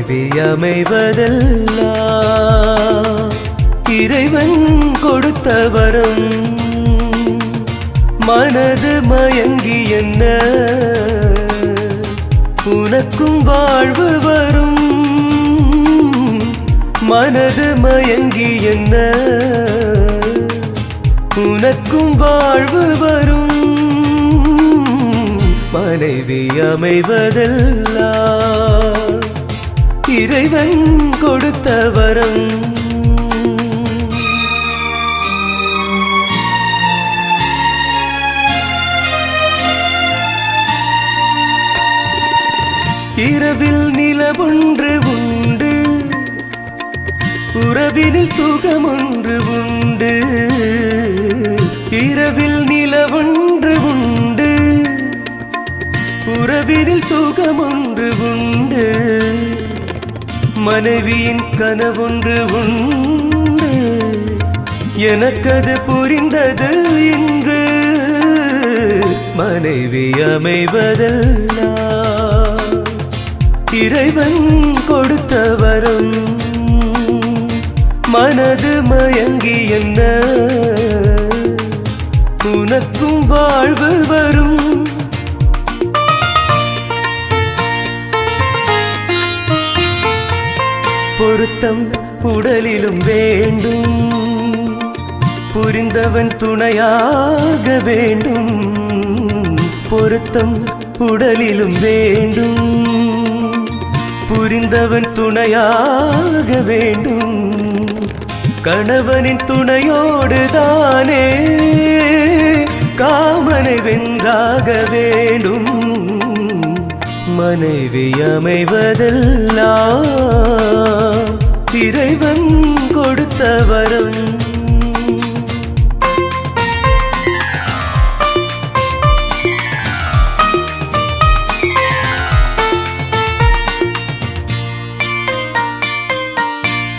மனைவி அமைவதெல்லாம் இறைவன் கொடுத்த வரம். மனது மயங்கி என்ன உனக்கும் வாழ்வு வரும். மனது மயங்கி என்ன உனக்கும் வாழ்வு வரும். மனைவி அமைவதெல்லாம் இறைவன் கொடுத்த வரம். இரவில் நிலவொன்று உண்டு, உறவினில் சுகமொன்று உண்டு. இரவில் நிலவொன்று உண்டு, உறவினில் சுகமொன்று உண்டு. மனைவியின் கனவொன்று உண்டு, எனக்கது புரிந்தது இன்று. மனைவி அமைவதெல்லாம் இறைவன் கொடுத்த வரம். மனது மயங்கி என்ன உனக்கும் வாழ்வு வரும். பொருத்தம் உடலிலும் வேண்டும், புரிந்தவன் துணையாக வேண்டும். பொருத்தம் உடலிலும் வேண்டும், புரிந்தவன் துணையாக வேண்டும். கணவனின் துணையோடு தானே காமனை வென்றாக வேண்டும். மனைவி அமைவதெல்லாம் இறைவன் கொடுத்த வரம்.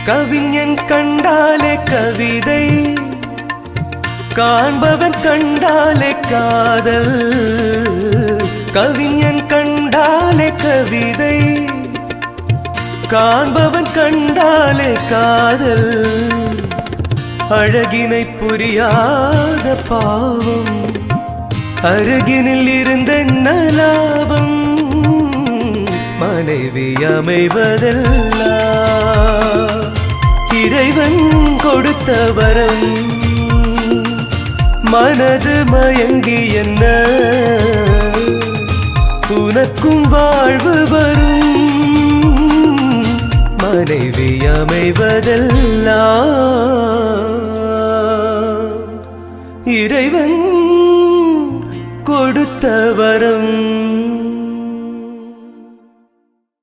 கவிஞன் கண்டாலே கவிதை, காண்பவன் கண்டாலே காதல். கவிஞன் கண்டாலே கவிதை, காண்பவன் கண்டாலே காதல். அழகினை புரியாத பாவம், அருகினில் இருந்தென்ன லாபம். மனைவி அமைவதெல்லாம் இறைவன் கொடுத்த வரம். மனது மயங்கி என்ன உனக்கும் வாழ்வு வரும். மனைவி அமைவதெல்லாம் இறைவன் கொடுத்த வரம்.